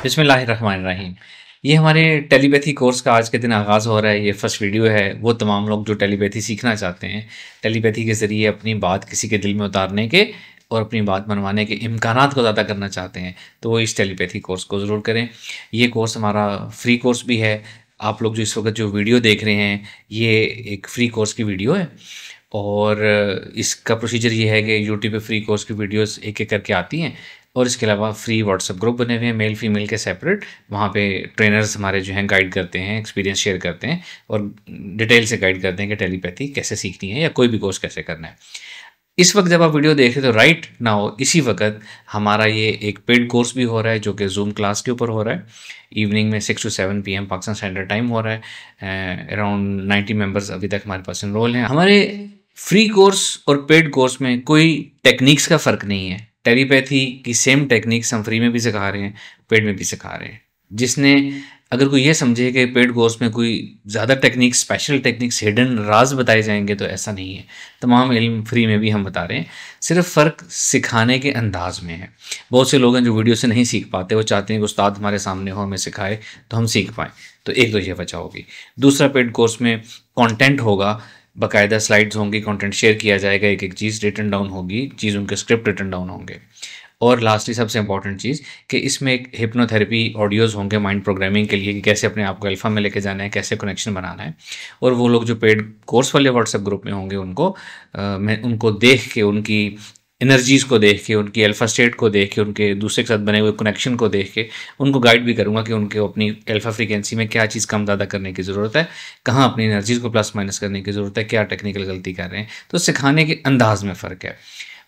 बिस्मिल्लाहिर्रहमानिर्रहीम। ये हमारे टेलीपैथी कोर्स का आज के दिन आगाज़ हो रहा है। ये फर्स्ट वीडियो है। वो तमाम लोग जो टेलीपैथी सीखना चाहते हैं, टेलीपैथी के ज़रिए अपनी बात किसी के दिल में उतारने के और अपनी बात मनवाने के इम्कानात को ज़्यादा करना चाहते हैं, तो वो इस टेलीपैथी कोर्स को ज़रूर करें। ये कोर्स हमारा फ्री कोर्स भी है। आप लोग जो इस वक्त जो वीडियो देख रहे हैं, ये एक फ्री कोर्स की वीडियो है और इसका प्रोसीजर ये है कि यूट्यूब पे फ्री कोर्स की वीडियोस एक एक करके आती हैं और इसके अलावा फ्री व्हाट्सएप ग्रुप बने हुए हैं मेल फीमेल के सेपरेट। वहाँ पे ट्रेनर्स हमारे जो हैं गाइड करते हैं, एक्सपीरियंस शेयर करते हैं और डिटेल से गाइड करते हैं कि टेलीपैथी कैसे सीखनी है या कोई भी कोर्स कैसे करना है। इस वक्त जब आप वीडियो देख रहे हो तो राइट नाउ इसी वक्त हमारा ये एक पेड कोर्स भी हो रहा है जो कि जूम क्लास के ऊपर हो रहा है। इवनिंग में 6 to 7 PM Pakistan standard time हो रहा है। अराउंड 90 मेंबर्स अभी तक हमारे पास इनरोल हैं। हमारे फ्री कोर्स और पेड कोर्स में कोई टेक्निक्स का फ़र्क नहीं है। टेलीपैथी की सेम टेक्निक्स हम फ्री में भी सिखा रहे हैं, पेड में भी सिखा रहे हैं। जिसने अगर कोई ये समझे कि पेड कोर्स में कोई ज़्यादा टेक्निक्स, स्पेशल टेक्निक्स, हिडन राज बताए जाएंगे, तो ऐसा नहीं है। तमाम इल्म फ्री में भी हम बता रहे हैं, सिर्फ फ़र्क सिखाने के अंदाज में है। बहुत से लोग हैं जो वीडियो से नहीं सीख पाते, वो चाहते हैं कि उस्ताद हमारे सामने हो, हमें सिखाए तो हम सीख पाएँ। तो एक तो ये वजह होगी। दूसरा, पेड कोर्स में कॉन्टेंट होगा, बाकायदा स्लाइड्स होंगी, कंटेंट शेयर किया जाएगा, एक एक चीज़ रिटन डाउन होगी, चीज़ उनके स्क्रिप्ट रिटन डाउन होंगे। और लास्टली सबसे इंपॉर्टेंट चीज़ कि इसमें एक हिप्नोथेरेपी ऑडियोज़ होंगे माइंड प्रोग्रामिंग के लिए कि कैसे अपने आप को अल्फा में लेके जाना है, कैसे कनेक्शन बनाना है। और वो लोग जो पेड कोर्स वाले व्हाट्सएप ग्रुप में होंगे मैं उनको देख के, उनकी एनर्जीज़ को देख के, उनकी अल्फा स्टेट को देख के, उनके दूसरे के साथ बने हुए कनेक्शन को देख के उनको गाइड भी करूँगा कि उनके अपनी अल्फा फ्रीक्वेंसी में क्या चीज़ कम ज़्यादा करने की ज़रूरत है, कहाँ अपनी एनर्जीज़ को प्लस माइनस करने की ज़रूरत है, क्या टेक्निकल गलती कर रहे हैं। तो सिखाने के अंदाज में फ़र्क है।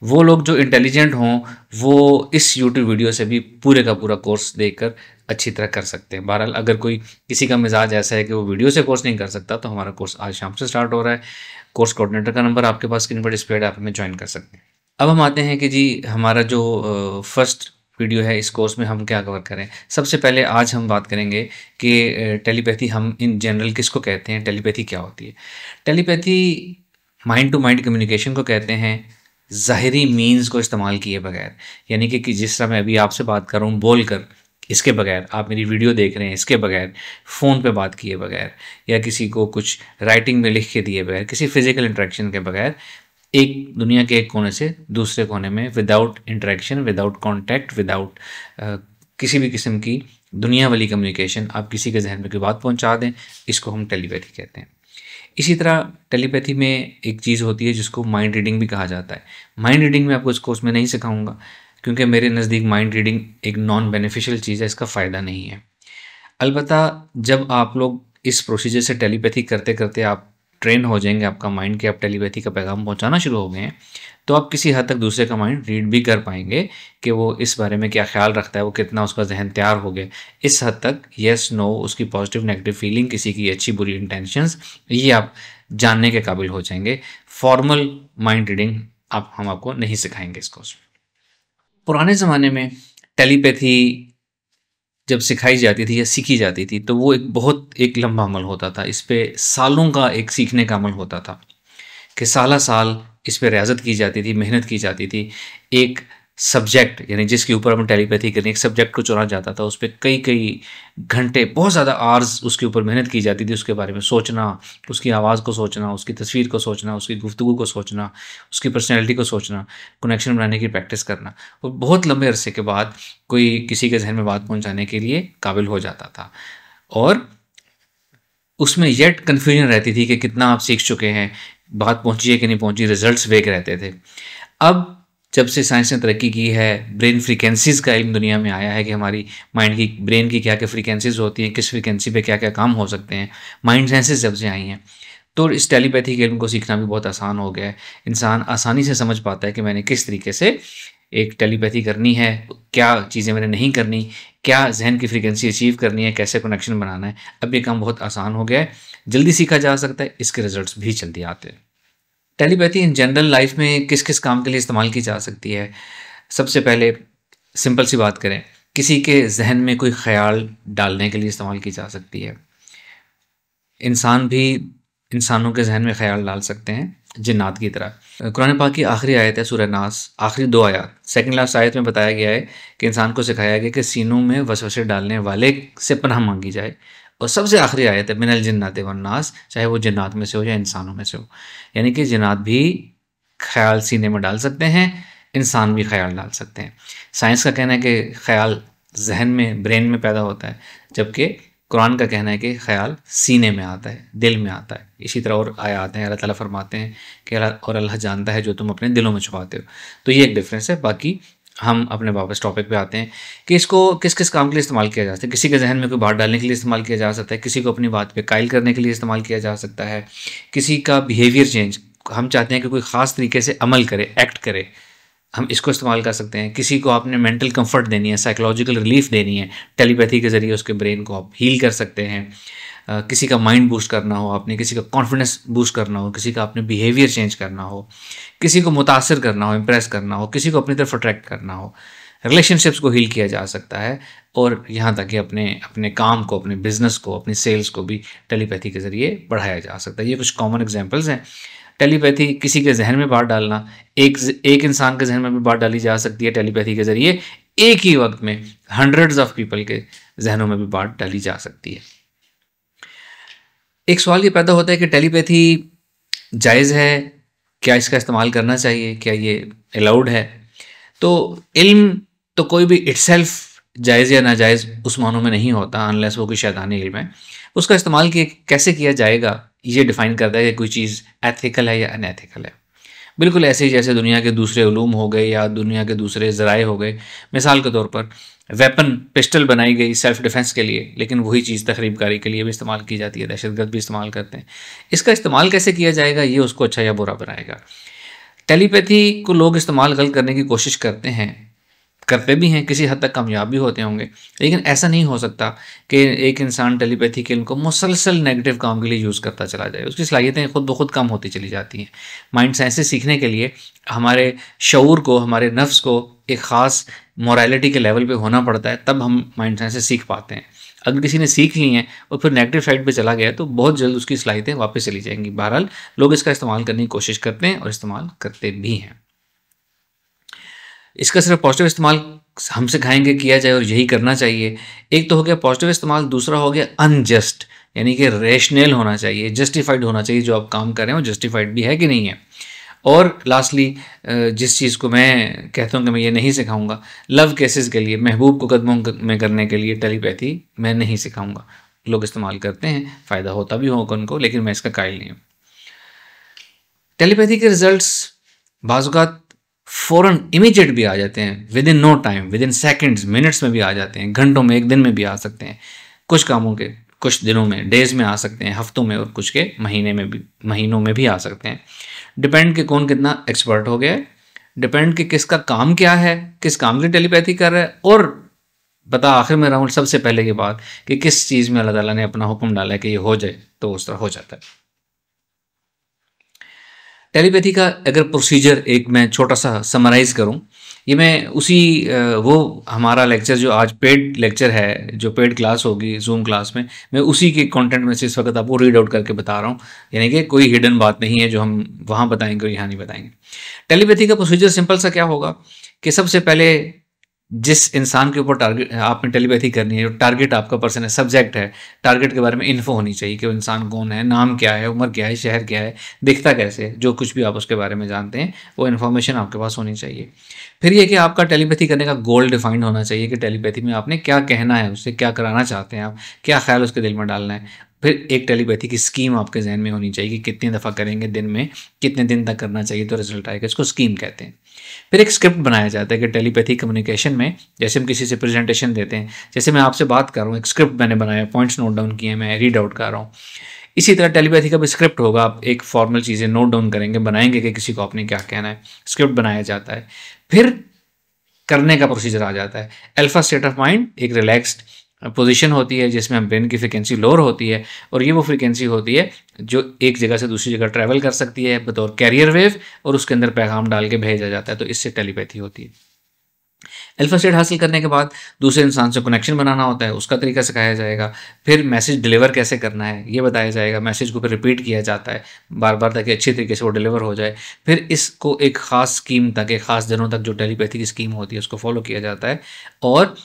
वो लोग जो इंटेलिजेंट हों वो इस यूट्यूब वीडियो से भी पूरे का पूरा कोर्स देखकर अच्छी तरह कर सकते हैं। बहरहाल अगर कोई किसी का मिजाज ऐसा है कि वो वीडियो से कोर्स नहीं कर सकता, तो हमारा कोर्स आज शाम से स्टार्ट हो रहा है। कोर्स कोऑर्डिनेटर का नंबर आपके पास स्क्रीन पर डिस्प्ले है, आप हमें ज्वाइन कर सकते हैं। अब हम आते हैं कि जी हमारा जो फर्स्ट वीडियो है, इस कोर्स में हम क्या कवर करें। सबसे पहले आज हम बात करेंगे कि टेलीपैथी हम इन जनरल किसको कहते हैं, टेलीपैथी क्या होती है। Telepathy mind to mind communication को कहते हैं, ज़ाहिरी मीन्स को इस्तेमाल किए बगैर। यानी कि जिस तरह मैं अभी आपसे बात कर रहा हूँ बोल कर, इसके बगैर, आप मेरी वीडियो देख रहे हैं इसके बगैर, फ़ोन पे बात किए बगैर, या किसी को कुछ राइटिंग में लिख के दिए बगैर, किसी फिज़िकल इंटरेक्शन के बगैर, एक दुनिया के एक कोने से दूसरे कोने में without interaction, without contact, without किसी भी किस्म की दुनिया वाली कम्युनिकेशन, आप किसी के जहन में कोई बात पहुंचा दें, इसको हम टेलीपैथी कहते हैं। इसी तरह टेलीपैथी में एक चीज़ होती है जिसको माइंड रीडिंग भी कहा जाता है। माइंड रीडिंग में आपको इस कोर्स में नहीं सिखाऊंगा क्योंकि मेरे नज़दीक माइंड रीडिंग एक नॉन बेनिफिशियल चीज़ है, इसका फ़ायदा नहीं है। अलबत्ता जब आप लोग इस प्रोसीजर से टेलीपैथी करते करते आप ट्रेन हो जाएंगे, आपका माइंड के आप टेलीपैथी का पैगाम पहुंचाना शुरू हो गए हैं, तो आप किसी हद तक दूसरे का माइंड रीड भी कर पाएंगे कि वो इस बारे में क्या ख्याल रखता है, वो कितना उसका जहन तैयार हो गया। इस हद तक येस नो, उसकी पॉजिटिव नेगेटिव फीलिंग, किसी की अच्छी बुरी इंटेंशंस, ये आप जानने के काबिल हो जाएंगे। फॉर्मल माइंड रीडिंग हम आपको नहीं सिखाएंगे इसको। पुराने ज़माने में टेलीपैथी जब सिखाई जाती थी या सीखी जाती थी तो वो एक लंबा अमल होता था। इस पे सालों का एक सीखने का अमल होता था कि साल इस पे रियाजत की जाती थी, मेहनत की जाती थी। एक सब्जेक्ट यानी जिसके ऊपर हम टेलीपैथी करनी, एक सब्जेक्ट को चुना जाता था, उस पर कई घंटे, बहुत ज़्यादा आवर्स उसके ऊपर मेहनत की जाती थी। उसके बारे में सोचना, उसकी आवाज़ को सोचना, उसकी तस्वीर को सोचना, उसकी गुफ्तगू को सोचना, उसकी पर्सनैलिटी को सोचना, कनेक्शन बनाने की प्रैक्टिस करना। और बहुत लंबे अरसे के बाद कोई किसी के जहन में बात पहुँचाने के लिए काबिल हो जाता था और उसमें येट कन्फ्यूजन रहती थी कि कितना आप सीख चुके हैं, बात पहुँची है कि नहीं पहुँची, रिजल्ट्स वेग रहते थे। अब जब से साइंस ने तरक्की की है, ब्रेन फ्रीक्वेंसीज़ का इल्म दुनिया में आया है कि हमारी माइंड की, ब्रेन की क्या क्या फ्रीक्वेंसीज़ होती हैं, किस फ्रीक्वेंसी पे क्या क्या काम हो सकते हैं, माइंड सेंसेस जब से आई हैं, तो इस टेलीपैथी के इल्म को सीखना भी बहुत आसान हो गया है। इंसान आसानी से समझ पाता है कि मैंने किस तरीके से एक टेलीपैथी करनी है, क्या चीज़ें मैंने नहीं करनी, क्या जहन की फ्रीक्वेंसी अचीव करनी है, कैसे कनेक्शन बनाना है। अब ये काम बहुत आसान हो गया है, जल्दी सीखा जा सकता है, इसके रिजल्ट्स भी जल्दी आते हैं। टेलीपैथी इन जनरल लाइफ में किस किस काम के लिए इस्तेमाल की जा सकती है। सबसे पहले सिंपल सी बात करें, किसी के जहन में कोई ख्याल डालने के लिए इस्तेमाल की जा सकती है। इंसान भी इंसानों के जहन में ख्याल डाल सकते हैं, जिन्नात की तरह। कुरान पाक की आखिरी आयत है सूरह नास, आखिरी 2 आयत, सेकंड लास्ट आयत में बताया गया है कि इंसान को सिखाया गया कि सीनों में वसवसे डालने वाले से पनाह मांगी जाए। और सबसे आखिरी आयत है मिनल जिन्नाति वन्नास, चाहे वो जिन्नात में से हो या इंसानों में से हो। यानी कि जिन्नात भी ख्याल सीने में डाल सकते हैं, इंसान भी ख्याल डाल सकते हैं। साइंस का कहना है कि ख्याल जहन में, ब्रेन में पैदा होता है, जबकि कुरान का कहना है कि ख्याल सीने में आता है, दिल में आता है। इसी तरह और आयात हैं, अल्लाह ताला फरमाते हैं कि और अल्लाह जानता है जो तुम अपने दिलों में छुपाते हो। तो ये एक डिफरेंस है। बाकी हम अपने वापस टॉपिक पे आते हैं कि इसको किस किस काम के लिए इस्तेमाल किया जा सकता है। किसी के जहन में कोई बात डालने के लिए इस्तेमाल किया जा सकता है, किसी को अपनी बात पे कायल करने के लिए इस्तेमाल किया जा सकता है, किसी का बिहेवियर चेंज, हम चाहते हैं कि कोई ख़ास तरीके से अमल करे, एक्ट करे, हम इसको इस्तेमाल कर सकते हैं। किसी को आपने मेंटल कंफर्ट देनी है, साइकोलॉजिकल रिलीफ देनी है, टेलीपैथी के ज़रिए उसके ब्रेन को आप हील कर सकते हैं। किसी का माइंड बूस्ट करना हो आपने, किसी का कॉन्फिडेंस बूस्ट करना हो, किसी का अपने बिहेवियर चेंज करना हो, किसी को मुतासर करना हो, इम्प्रेस करना हो, किसी को अपनी तरफ अट्रैक्ट करना हो, रिलेशनशिप्स को हील किया जा सकता है। और यहाँ तक कि अपने अपने काम को, अपने बिजनेस को, अपनी सेल्स को भी टेलीपैथी के ज़रिए बढ़ाया जा सकता है। ये कुछ कॉमन एग्जांपल्स हैं। टेलीपैथी, किसी के जहन में बात डालना, एक इंसान के जहन में भी बात डाली जा सकती है टेलीपैथी के ज़रिए। एक ही वक्त में हंड्रेड्स ऑफ पीपल के जहनों में भी बात डाली जा सकती है। एक सवाल ये पैदा होता है कि टेलीपैथी जायज़ है, क्या इसका इस्तेमाल करना चाहिए, क्या ये अलाउड है? तो इल्म तो कोई भी इटसेल्फ जायज़ या नाजायज़ उस मानों में नहीं होता, अनलेस वो कोई शैतानी इल्म है। उसका इस्तेमाल कैसे किया जाएगा, ये डिफ़ाइन करता है कि कोई चीज़ एथिकल है या अनएथिकल है। बिल्कुल ऐसे ही जैसे दुनिया के दूसरे उलूम हो गए या दुनिया के दूसरे ज़राए हो गए। मिसाल के तौर पर वेपन, पिस्टल बनाई गई सेल्फ डिफेंस के लिए, लेकिन वही चीज़ तखरीबकारी के लिए भी इस्तेमाल की जाती है, दहशतगर्द भी इस्तेमाल करते हैं। इसका इस्तेमाल कैसे किया जाएगा, ये उसको अच्छा या बुरा बनाएगा। टेलीपैथी को लोग इस्तेमाल गलत करने की कोशिश करते हैं, करते भी हैं, किसी हद तक कामयाब भी होते होंगे। लेकिन ऐसा नहीं हो सकता कि एक इंसान टेलीपैथी के इनको मुसलसल नेगेटिव काम के लिए यूज़ करता चला जाए। उसकी सलाहियतें खुद ब खुद कम होती चली जाती हैं। माइंड साइंसेस सीखने के लिए हमारे शऊर को, हमारे नफ्स को एक ख़ास मोरालिटी के लेवल पे होना पड़ता है, तब हम माइंड साइंसेस सीख पाते हैं। अगर किसी ने सीख ली हैं और फिर नेगेटिव साइड पे चला गया तो बहुत जल्द उसकी सलाहियतें वापस चली जाएंगी। बहरहाल लोग इसका इस्तेमाल करने की कोशिश करते हैं और इस्तेमाल करते भी हैं। इसका सिर्फ पॉजिटिव इस्तेमाल हम सिखाएंगे किया जाए और यही करना चाहिए। एक तो हो गया पॉजिटिव इस्तेमाल, दूसरा हो गया अनजस्ट, यानी कि रेशनल होना चाहिए, जस्टिफाइड होना चाहिए। जो आप काम कर रहे हैं वो जस्टिफाइड भी है कि नहीं है। और लास्टली जिस चीज़ को मैं कहता हूँ कि मैं ये नहीं सिखाऊंगा, लव केसेस के लिए, महबूब को कदमों में करने के लिए टेलीपैथी मैं नहीं सिखाऊंगा। लोग इस्तेमाल करते हैं, फ़ायदा होता भी होगा उनको, लेकिन मैं इसका कायल नहीं हूँ। टेलीपैथी के रिजल्ट्स बाज़ फ़ौरन इमीडिएट भी आ जाते हैं, within no time, within seconds, minutes में भी आ जाते हैं, घंटों में, एक दिन में भी आ सकते हैं। कुछ कामों के कुछ दिनों में, डेज़ में आ सकते हैं, हफ्तों में, और कुछ के महीनों में भी आ सकते हैं। डिपेंड कि कौन कितना एक्सपर्ट हो गया है, डिपेंड कि किसका काम क्या है, किस काम के लिए टेलीपैथी कर रहा है, और बता आखिर में राउंड सबसे पहले की बात कि किस चीज़ में अल्लाह ताला ने अपना हुक्म डाला है कि ये हो जाए तो उस तरह हो जाता है। टेलीपैथी का अगर प्रोसीजर एक मैं छोटा सा समराइज़ करूं, ये मैं उसी वो हमारा लेक्चर जो आज पेड लेक्चर है, जो पेड क्लास होगी जूम क्लास में, मैं उसी के कंटेंट में से इस वक्त आपको रीड आउट करके बता रहा हूँ। यानी कि कोई हिडन बात नहीं है जो हम वहाँ बताएंगे और यहाँ नहीं बताएंगे। टेलीपैथी का प्रोसीजर सिंपल सा क्या होगा कि सबसे पहले जिस इंसान के ऊपर टारगेट आपने टेलीपैथी करनी है, जो टारगेट आपका पर्सन है, सब्जेक्ट है, टारगेट के बारे में इन्फो होनी चाहिए कि वो इंसान कौन है, नाम क्या है, उम्र क्या है, शहर क्या है, दिखता कैसे है, जो कुछ भी आप उसके बारे में जानते हैं वो इन्फॉर्मेशन आपके पास होनी चाहिए। फिर ये कि आपका टेलीपैथी करने का गोल डिफाइंड होना चाहिए कि टेलीपैथी में आपने क्या कहना है, उससे क्या कराना चाहते हैं आप, क्या ख्याल उसके दिल में डालना है। फिर एक टेलीपैथी की स्कीम आपके जहन में होनी चाहिए कि कितनी दफ़ा करेंगे दिन में, कितने दिन तक करना चाहिए तो रिजल्ट आएगा, इसको स्कीम कहते हैं। फिर एक स्क्रिप्ट बनाया जाता है कि टेलीपैथी कम्युनिकेशन में जैसे हम किसी से प्रेजेंटेशन देते हैं, जैसे मैं आपसे बात कर रहा हूँ, एक स्क्रिप्ट मैंने बनाया, पॉइंट्स नोट डाउन किए, मैं रीड आउट कर रहा हूँ। इसी तरह टेलीपैथी का भी स्क्रिप्ट होगा, आप एक फॉर्मल चीज़ें नोट डाउन करेंगे, बनाएंगे कि किसी को आपने क्या कहना है, स्क्रिप्ट बनाया जाता है। फिर करने का प्रोसीजर आ जाता है। अल्फा स्टेट ऑफ माइंड एक रिलैक्स्ड पोजीशन होती है जिसमें हम ब्रेन की फ्रिक्वेंसी लोअर होती है, और ये वो फ्रिक्वेंसी होती है जो एक जगह से दूसरी जगह ट्रैवल कर सकती है बतौर कैरियर वेव, और उसके अंदर पैगाम डाल के भेजा जाता है, तो इससे टेलीपैथी होती है। अल्फा स्टेट हासिल करने के बाद दूसरे इंसान से कनेक्शन बनाना होता है, उसका तरीका सिखाया जाएगा। फिर मैसेज डिलीवर कैसे करना है ये बताया जाएगा। मैसेज को फिर रिपीट किया जाता है बार बार ताकि अच्छी तरीके से वो डिलीवर हो जाए। फिर इसको एक ख़ास स्कीम तक, एक ख़ास दिनों तक जो टेलीपैथी की स्कीम होती है उसको फॉलो किया जाता है। और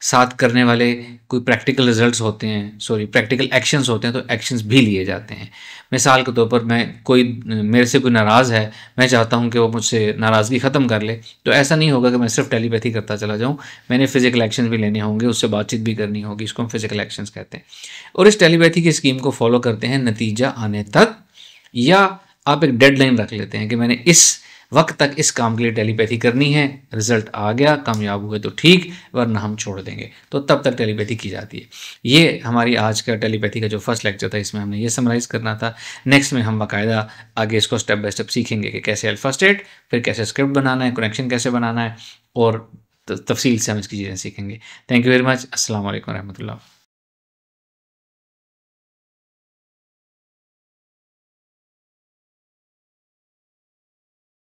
साथ करने वाले कोई प्रैक्टिकल रिजल्ट्स होते हैं, सॉरी प्रैक्टिकल एक्शंस होते हैं, तो एक्शंस भी लिए जाते हैं। मिसाल के तौर पर मेरे से कोई नाराज़ है, मैं चाहता हूं कि वो मुझसे नाराज़गी ख़त्म कर ले, तो ऐसा नहीं होगा कि मैं सिर्फ टेलीपैथी करता चला जाऊं, मैंने फिजिकल एक्शन भी लेने होंगे, उससे बातचीत भी करनी होगी, इसको हम फिजिकल एक्शंस कहते हैं। और इस टेलीपैथी की स्कीम को फॉलो करते हैं नतीजा आने तक, या आप एक डेडलाइन रख लेते हैं कि मैंने इस वक्त तक इस काम के लिए टेलीपैथी करनी है, रिजल्ट आ गया, कामयाब हुए तो ठीक, वरना हम छोड़ देंगे, तो तब तक टेलीपैथी की जाती है। ये हमारी आज का टेलीपैथी का जो फर्स्ट लेक्चर था, इसमें हमने ये समराइज़ करना था। नेक्स्ट में हम बाकायदा आगे इसको स्टेप बाय स्टेप सीखेंगे कि कैसे अल्फा स्टेट, फिर कैसे स्क्रिप्ट बनाना है, कनेक्शन कैसे बनाना है, और तफसील से हम इसकी चीज़ें सीखेंगे। Thank you very much. अस्सलाम वालेकुम रहमतुल्लाह।